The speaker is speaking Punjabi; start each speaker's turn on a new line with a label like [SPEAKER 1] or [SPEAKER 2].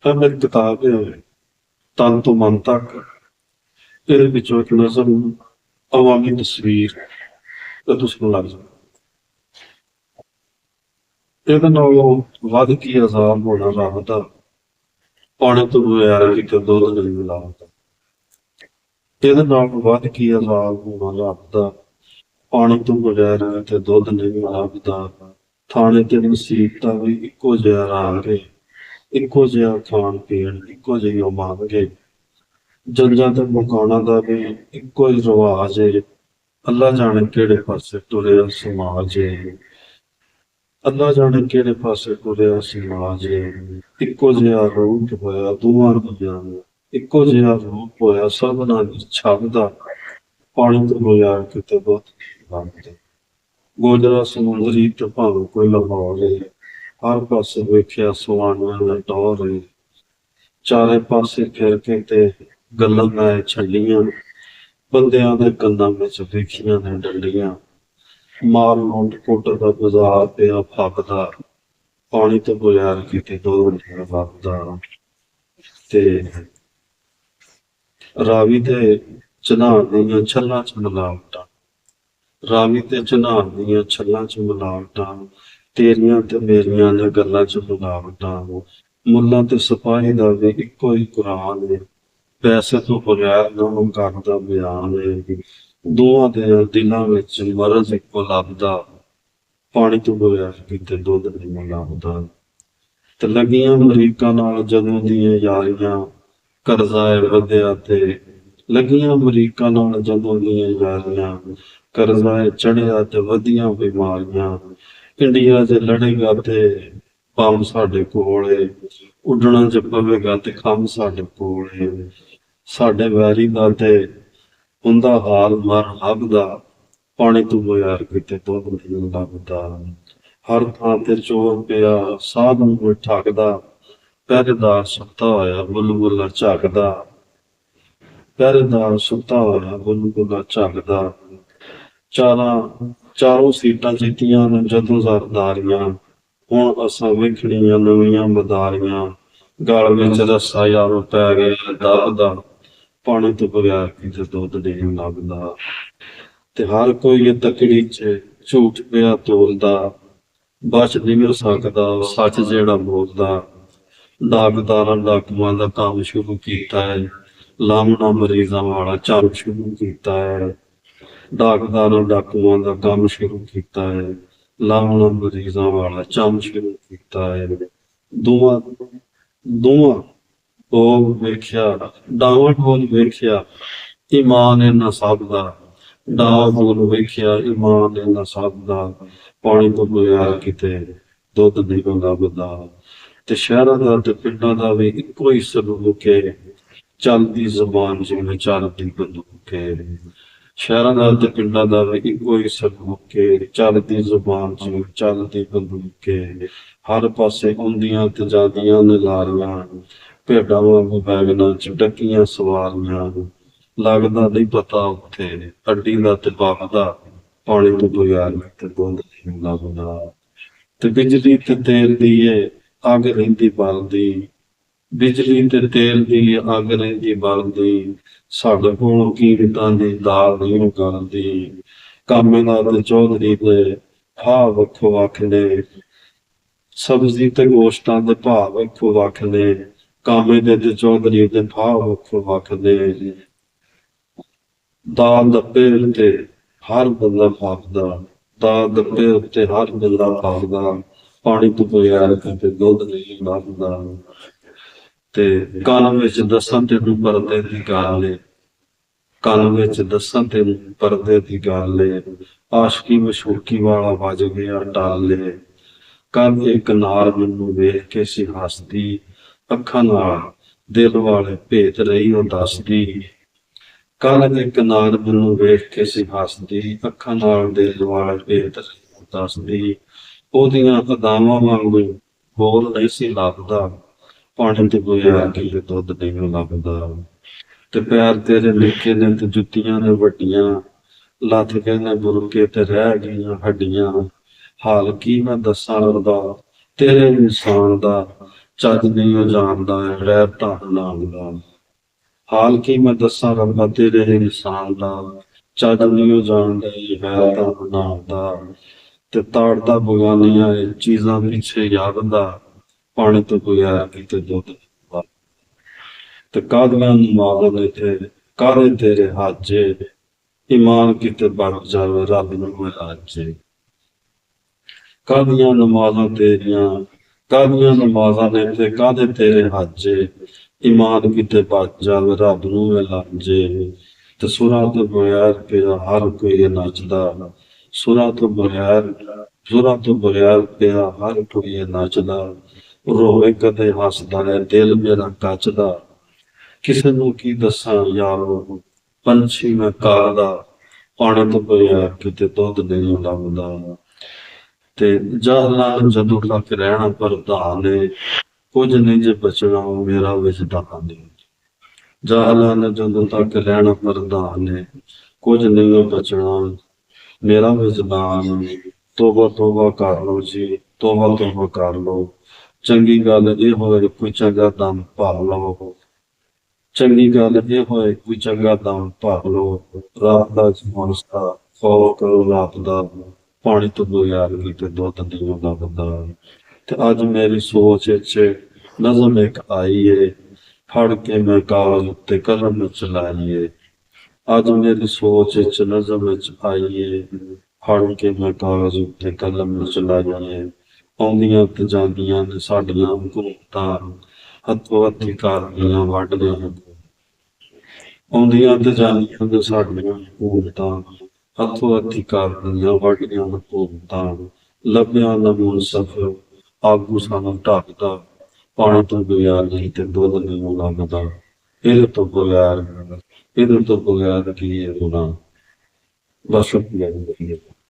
[SPEAKER 1] ਤਾਂ ਮੇਰੀ ਕਿਤਾਬ ਹੈ ਤਨ ਤੋਂ ਮਨ ਤੱਕ। ਇਹਦੇ ਵਿੱਚੋਂ ਇੱਕ ਨਜ਼ਮ ਅਵਾਮੀ ਤਸਵੀਰ ਤਾਂ ਤੁਸੀਂ ਲੱਗ ਜਾਓ। ਇਹਦੇ ਨਾਲੋਂ ਵੱਧ ਕੀ ਆਜ਼ਾਦ ਹੋਣਾ ਰੱਬ ਦਾ, ਪਾਣੀ ਤੋਂ ਬਗੈਰ ਕਿਤੇ ਦੁੱਧ ਨਹੀਂ ਮਿਲਾਉਂਦਾ। ਇਹਦੇ ਨਾਲੋਂ ਵੱਧ ਕੀ ਆਜ਼ਾਦ ਹੋਣਾ ਰੱਬ ਦਾ, ਪਾਣੀ ਤੋਂ ਬਗੈਰ ਕਿਤੇ ਦੁੱਧ ਨਹੀਂ ਮਿਲਾਉਂਦਾ। ਥਾਣੇ ਤੇ ਮੁਸੀਬਤਾਂ ਵੀ ਇੱਕੋ ਜਿਹਾ ਰੰਗ ਏ, ਇੱਕੋ ਜਿਹਾ ਖਾਣ ਪੀਣ, ਇੱਕੋ ਜਿਹੀ ਉਹ ਮੰਗੇ। ਜੰਜਾਂ ਤੇ ਮਕਾਨਾਂ ਦਾ ਵੀ ਇੱਕੋ ਹੀ ਰਿਵਾਜ ਏ। ਅੱਲਾ ਜਾਣੇ ਕਿਹੜੇ ਪਾਸੇ ਤੁਰਿਆ ਸਮਾਜ ਏ, ਅੱਲਾ ਜਾਣੇ ਕਿਹੜੇ ਪਾਸੇ ਤੁਰਿਆ ਸਮਾਜ ਏ। ਇੱਕੋ ਜਿਹਾ ਰੂਪ ਹੋਇਆ ਦੋਵਾਂ ਰੁੱਤਾਂ ਦਾ, ਇੱਕੋ ਜਿਹਾ ਰੂਪ ਹੋਇਆ ਸਭਨਾਂ ਦੀ ਛੱਬ ਦਾ। ਪਾਣੀ ਤੋਂ ਬਗੈਰ ਕਿਤੇ ਬਹੁਤ ਲੱਗਦੇ। ਗੋਜਰਾ ਸਮੁੰਦਰੀ ਤੇ ਭਾਵੇਂ ਕੋਈ ਲਾਹੌਰ ਏ, ਹਰ ਪਾਸੇ ਵੇਖਿਆ ਸੁਆਣਿਆਂ ਦਾ ਟੌਰ ਏ। ਚਾਰੇ ਪਾਸੇ ਫਿਰ ਕੇ ਤੇ ਗੱਲਾਂ ਮੈਂ ਛੱਡੀਆਂ, ਬੰਦਿਆਂ ਦੇ ਕੰਨਾਂ ਵਿੱਚ ਵੇਖੀਆਂ ਨੇ ਡੰਡੀਆਂ। ਮਾਲ ਲੁੱਟ ਪੁੱਟ ਦਾ ਬਾਜ਼ਾਰ ਪਿਆ ਫੱਬਦਾ, ਪਾਣੀ ਤੋਂ ਬਗੈਰ ਕਿਤੇ ਦੁੱਧ ਨਹੀਂ ਵਗਦਾ। ਤੇ ਰਾਵੀ ਤੇ ਚਨਾਹ ਦੀਆਂ ਛੱਲਾਂ ਚ ਮਿਲਾਵਟਾਂ, ਰਾਵੀ ਤੇ ਚਨਾਹ ਦੀਆਂ ਛੱਲਾਂ ਚ ਮਿਲਾਵਟਾਂ। ਤੇਰੀਆਂ ਤੇ ਮੇਰੀਆਂ ਨੇ ਗੱਲਾਂ ਚ ਮਿਲਾਵਟਾਂ। ਮੁੱਲਾਂ ਤੇ ਸਿਪਾਹੀ ਦਾ ਵੀ ਇੱਕੋ ਹੀ ਕੁਰਾਨ ਏ, ਪੈਸੇ ਤੋਂ ਬਗੈਰ ਨਾ ਕਰਦਾ ਬਿਆਨ ਏ। ਦੋਵਾਂ ਦੇ ਦਿਲਾਂ ਵਿੱਚ ਮਰਜ਼ ਇੱਕੋ ਲੱਭਦਾ, ਪਾਣੀ ਤੋਂ ਬਗੈਰ ਕਿਤੇ ਦੁੱਧ ਨਹੀਂ ਲੱਭਦਾ। ਤੇ ਲੱਗੀਆਂ ਅਮਰੀਕਾ ਨਾਲ ਜਦੋਂ ਦੀਆਂ ਯਾਰੀਆਂ, ਕਰਜ਼ਾ ਏ ਵਧਿਆ ਤੇ ਲੱਗੀਆਂ ਅਮਰੀਕਾ ਨਾਲ ਜਦੋਂ ਦੀਆਂ ਯਾਰੀਆਂ। ਕਰਜ਼ਾ ਏ ਚੜ੍ਹਿਆ ਤੇ ਵਧੀਆਂ ਬਿਮਾਰੀਆਂ। ਇੰਡੀਆ ਚ ਲੜੇਗਾ ਤੇ ਬੰਬ ਸਾਡੇ ਕੋਲ ਏ, ਉੱਡਣਾ ਚ ਪਵੇਗਾ ਤੇ ਖੰਭ ਸਾਡੇ ਕੋਲ ਏ। ਸਾਡੇ ਵੈਰੀ ਦਾ ਤੇ ਹੁੰਦਾ ਹਾਲ ਮਰਹਬ ਦਾ, ਪਾਣੀ ਤੋਂ ਬਗੈਰ ਕਿਤੇ ਦੁੱਧ ਨਹੀਂ ਲੱਭਦਾ। ਹਰ ਥਾਂ ਤੇ ਚੋਰ ਪਿਆ ਸਾਧ ਨੂੰ ਕੋਈ ਠੱਗਦਾ, ਪਹਿਰੇਦਾਰ ਸੁੱਤਾ ਹੋਇਆ ਬੁਲਬੁਲਾ ਝੱਕਦਾ। ਪਹਿਰੇਦਾਰ ਸੁੱਤਾ ਹੋਇਆ ਬੁਲਬੁਲਾ ਝੱਕਦਾ। ਚਾਰੋਂ ਸੀਟਾਂ ਜਿੱਤੀਆਂ ਨੇ ਜਦੋਂ ਜ਼ਰਦਾਰੀਆਂ, ਹੁਣ ਅਸਾਂ ਵੇਖਣੀਆਂ ਨਵੀਆਂ ਮਦਾਰੀਆਂ। ਗਲ ਵਿੱਚ ਰੱਸਾ ਯਾਰੋ ਪੈ ਗਿਆ ਦੱਬਦਾ, ਪਾਣੀ ਤੋਂ ਬਗੈਰ ਕਿਤੇ ਦੁੱਧ ਨਹੀਂ ਲੱਭਦਾ। ਤੇ ਹਰ ਕੋਈ ਇਹ ਤਕੜੀ ਚ ਝੂਠ ਪਿਆ ਤੋਲਦਾ, ਬਚ ਨਹੀਂ ਸਕਦਾ ਸੱਚ ਜਿਹੜਾ ਬੋਲਦਾ। ਡਾਕਦਾਰਾਂ ਡਾਕੂਆਂ ਦਾ ਕੰਮ ਸ਼ੁਰੂ ਕੀਤਾ ਹੈ, ਲਾਮਣਾ ਮਰੀਜ਼ਾਂ ਵਾਲਾ ਚੱਲ ਸ਼ੁਰੂ ਕੀਤਾ ਹੈ। ਡਾਕਦਾਰਾਂ ਡਾਕੂਆਂ ਦਾ ਕੰਮ ਸ਼ੁਰੂ ਕੀਤਾ ਹੈ, ਲਾਮਣਾ ਮਰੀਜ਼ਾਂ ਵਾਲਾ ਚੰਮ ਸ਼ੁਰੂ ਕੀਤਾ ਹੈ। ਦੋਵਾਂ ਦੋਵਾਂ ਉਹ ਵੇਖਿਆ ਡਾਵਾਂ ਡੋਲ ਵੇਖਿਆ, ਈਮਾਨ ਇਹਨਾਂ ਸਭ ਦਾ। ਡਾਵਾਂ ਡੋਲ ਵੇਖਿਆ ਈਮਾਨ ਇਹਨਾਂ ਸਭ ਦਾ, ਪਾਣੀ ਤੋਂ ਬਗੈਰ ਕਿਤੇ ਦੁੱਧ ਨਹੀਂ ਲੱਭਦਾ। ਤੇ ਸ਼ਹਿਰਾਂ ਦਾ ਤੇ ਪਿੰਡਾਂ ਦਾ ਵੀ ਇੱਕੋ ਹੀ ਸਲੂਕ ਏ, ਚੱਲਦੀ ਜ਼ੁਬਾਨ ਜਿਵੇਂ ਚੱਲਦੀ ਬੰਦੂਕ ਏ। ਸ਼ਹਿਰਾਂ ਦਾ ਤੇ ਪਿੰਡਾਂ ਦਾ ਵੀ ਇੱਕੋ ਹੀ ਸਲੂਕ ਏ, ਚੱਲਦੀ ਜ਼ੁਬਾਨ ਜਿਵੇਂ ਚੱਲਦੀ ਬੰਦੂਕ ਏ। ਹਰ ਪਾਸੇ ਆਉਂਦੀਆਂ ਤੇ ਜਾਂਦੀਆਂ ਨੇ ਲਾਰੀਆਂ, ਭੇਡਾਂ ਵਾਂਗੂ ਵੈਗਨਾਂ ਚ ਡੱਕੀਆਂ ਸਵਾਰੀਆਂ। ਲੱਗਦਾ ਨਹੀਂ ਪਤਾ ਉੱਥੇ ਅੱਡੀ ਦਾ ਤੇ ਬਾਪ ਦਾ, ਪਾਣੀ ਤੋਂ ਬਗੈਰ ਤੇ ਦੁੱਧ ਨਹੀਂ ਲੱਭਦਾ। ਤੇ ਬਿਜਲੀ ਤੇ ਤੇਲ ਦੀ ਏ ਅੱਗ ਰਹਿੰਦੀ ਬਲਦੀ, ਬਿਜਲੀ ਤੇ ਤੇਲ ਦੀ ਅੱਗ ਰਹਿੰਦੀ ਬਲਦੀ। ਸਾਡੇ ਕੋਲੋਂ ਕੀਮਤਾਂ ਦੀ ਦਾਲ ਨਹੀਂ ਗਲਦੀ, ਕਾਮੇ ਨਾਲ ਤੇ ਚੌਧਰੀ ਦੇ ਭਾਅ ਵੱਖੋ ਵੱਖ ਨੇ। ਸਬਜ਼ੀ ਤੇ ਗੋਸ਼ਤਾਂ ਦੇ ਭਾਅ ਵੱਖੋ ਵੱਖ ਨੇ, ਕਾਮੇ ਦੇ ਤੇ ਚੌਧਰੀ ਦੇ ਭਾਅ ਵੱਖੋ ਵੱਖ ਨੇ। ਦਾਲ ਦੱਬੇ ਉੱਤੇ ਹਰ ਬੰਦਾ ਫੱਕਦਾ, ਦਾਲ ਦੱਬੇ ਉੱਤੇ ਹਰ ਬੰਦਾ ਫੱਕਦਾ, ਪਾਣੀ ਤੋਂ ਬਗੈਰ ਕਿਤੇ ਦੁੱਧ ਨਹੀਂ ਲੱਭਦਾ। ਤੇ ਕੰਨ ਵਿੱਚ ਦੱਸਾਂ ਤੈਨੂੰ ਪਰਦੇ ਦੀ ਗੱਲ ਏ, ਕੰਨ ਵਿੱਚ ਦੱਸਾਂ ਤੈਨੂੰ ਪਰਦੇ ਦੀ ਗੱਲ ਏ। ਆਸ਼ਕੀ ਮਸ਼ੂਕੀ ਵਾਲਾ ਵੱਜ ਗਿਆ ਟਾਲੇ, ਕੱਲ ਇੱਕ ਨਾਰ ਮੈਨੂੰ ਵੇਖ ਕੇ ਸੀ ਹੱਸਦੀ, ਅੱਖਾਂ ਨਾਲ ਦਿਲ ਵਾਲੇ ਭੇਤ ਰਹੀ ਉਹ ਦੱਸਦੀ। ਕੱਲ ਇੱਕ ਨਾਰ ਮੈਨੂੰ ਵੇਖ ਕੇ ਸੀ ਹੱਸਦੀ, ਅੱਖਾਂ ਨਾਲ ਦਿਲ ਵਾਲੇ ਭੇਤ ਰਹੀ ਉਹ ਦੱਸਦੀ। ਉਹਦੀਆਂ ਅਦਾਵਾਂ ਵਾਂਗੂ ਬੋਲ ਨਹੀਂ ਸੀ ਲੱਭਦਾ, ਪਾਣੀ ਤੋਂ ਬਗੈਰ ਕਿਤੇ ਦੁੱਧ ਨਹੀਂ ਲੱਭਦਾ। ਤੇ ਪੈਰ ਤੇਰੇ ਨਿੱਕੇ ਨੇ ਤੇ ਜੁੱਤੀਆਂ ਨੇ ਵੱਡੀਆਂ, ਲੱਥ ਗਏ ਨੇ ਬੁਰਕੇ ਤੇ ਰਹਿ ਗਈਆਂ ਹੱਡੀਆਂ। ਹਾਲ ਕੀ ਮੈਂ ਦੱਸਾਂ ਉਹਦਾ ਤੇਰੇ ਇਨਸਾਨ ਦਾ, ਚੱਜ ਨਹੀਂ ਉਹ ਜਾਣਦਾ ਹੈ ਰਹਿ ਧਨ ਨਾਮ ਦਾ। ਹਾਲ ਕੀ ਮੈਂ ਦੱਸਾਂ ਰੱਬਾ ਤੇਰੇ ਇਨਸਾਨ ਦਾ, ਚੱਜ ਨਹੀਂ ਉਹ ਜਾਣਦਾ ਹੈ ਧਨ ਨਾਮ ਦਾ। ਤੇ ਤਾੜਦਾ ਬਗਾਨੀਆਂ ਇਹ ਚੀਜ਼ਾਂ ਪਿੱਛੇ ਯਾਦ ਦਾ, ਪਾਣੀ ਤੋਂ ਬਗੈਰ ਕਿਤੇ ਦੁੱਧ ਦਾ। ਤੇ ਕਾਹਦੀਆਂ ਨਮਾਜ਼ਾਂ ਨੇ ਤੇ ਕਾਹਦੇ ਤੇਰੇ ਹਾਜੇ, ਈਮਾਨ ਕਿਤੇ ਬਚ ਜਾਵੇ ਰੱਬ ਨੂੰ ਮਲਾਜੇ। ਕਾਹਦੀਆਂ ਨਮਾਜ਼ਾਂ ਤੇਰੀਆਂ, ਕਾਹਦੀਆਂ ਨਮਾਜ਼ਾਂ ਨੇ ਤੇ ਕਾਹਦੇ ਤੇਰੇ ਹਾਜੇ, ਈਮਾਨ ਕਿਤੇ ਬਚ ਜਾਵੇ ਰੱਬ ਨੂੰ ਮਲਾਜੇ। ਤੇ ਸੁਰਾਂ ਤੋਂ ਬਗੈਰ ਪਿਆ ਹਰ ਕੋਈ ਨੱਚਦਾ, ਸੁਰਾਂ ਤੋਂ ਬਗੈਰ, ਸੁਰਾਂ ਤੋਂ ਬਗੈਰ ਪਿਆ ਹਰ ਕੋਈ ਨੱਚਦਾ। ਰੋਵੇ ਕਦੇ ਹੱਸਦਾ ਹੈ ਦਿਲ ਮੇਰਾ ਕੱਚਦਾ, ਕਿਸੇ ਨੂੰ ਕੀ ਦੱਸਾਂ ਯਾਰੋ ਪੰਛੀ ਮੈਂ ਕਾਹਦਾ, ਪਾਣੀ ਤੋਂ ਬਗੈਰ ਕਿਤੇ ਦੁੱਧ ਨਹੀਂ ਲੱਭਦਾ। ਤੇ ਜਾਹਲਾਂ ਜਦੋਂ ਤੱਕ ਰਹਿਣਾ ਪ੍ਰਧਾਨ ਨੇ, ਕੁਝ ਨਹੀਂ ਜੇ ਬਚਣਾ ਉਹ ਮੇਰਾ ਵਿਜਦਾਨ ਨੇ। ਜਾਹਲਾਂ ਨੇ ਜਦੋਂ ਤੱਕ ਰਹਿਣਾ ਪ੍ਰਧਾਨ ਨੇ, ਕੁਝ ਨਹੀਂ ਉਹ ਬਚਣਾ ਮੇਰਾ ਵਿਜਦਾਨ ਨੇ। ਤੋਬਾ ਤੋਬਾ ਕਰ ਲਓ ਜੀ, ਤੋਬਾ ਤੋਬਾ ਕਰ ਲਓ, ਚੰਗੀ ਗੱਲ ਇਹ ਹੋਏ ਕੋਈ ਚੰਗਾ ਦਮ ਭਰ ਲਓ, ਚੰਗੀ ਗੱਲ ਇਹ ਹੋਏ ਕੋਈ ਚੰਗਾ ਦਮ ਭਰ ਲਓ। ਰਾਤ ਦਾ ਮਨਸਾ ਫੌਲ ਕਰੋ ਰਾਤ ਦਾ, ਪਾਣੀ ਤੋਂ ਬਗੈਰ ਕਿਤੇ ਦੁੱਧ ਨਹੀਂ ਲੱਭਦਾ। ਤੇ ਅੱਜ ਮੇਰੀ ਸੋਚ ਵਿੱਚ ਨਜ਼ਮ ਇੱਕ ਆਈ ਏ, ਫੜ ਕੇ ਮੈਂ ਕਾਗਜ਼ ਉੱਤੇ ਕਲਮ ਚਲਾਈ ਏ। ਅੱਜ ਮੇਰੀ ਸੋਚ ਵਿੱਚ ਨਜ਼ਮ ਵਿੱਚ ਆਈ ਏ, ਫੜ ਕੇ ਮੈਂ ਕਾਗਜ਼ ਉੱਤੇ ਕਲਮ ਚਲਾਈ ਏ। ਆਉਂਦੀਆਂ ਤੇ ਜਾਂਦੀਆਂ ਨੇ ਸਾਡੀਆਂ ਹਕੂਮਤਾਂ, ਹੱਥੋਂ ਹੱਥੀ ਕਰਦੀਆਂ ਵੱਢਦੀਆਂ ਨੇ। ਆਉਂਦੀਆਂ ਤੇ ਜਾਂਦੀਆਂ ਨੇ ਸਾਡੀਆਂ ਹਕੂਮਤਾਂ, ਹੱਥੋਂ ਹੱਥੀ ਕਰਦੀਆਂ ਵੱਢਦੀਆਂ ਹਕੂਮਤਾਂ। ਲੱਭਿਆ ਨਾ ਮੁਨਸਫ ਆਗੂ ਸਾਨੂੰ ਢੱਕਦਾ, ਪਾਣੀ ਤੋਂ ਬਗੈਰ ਨਹੀਂ ਤੇ ਦੁੱਧ ਨਹੀਂ ਲੱਗਦਾ। ਇਹਦੇ ਤੋਂ ਬਗੈਰ, ਇਹਦੇ ਤੋਂ ਬਗੈਰ ਕੀ ਹੈ ਗੁਨਾਹ। ਬਸ ਸ਼ੁਕਰੀਆ ਜੀ।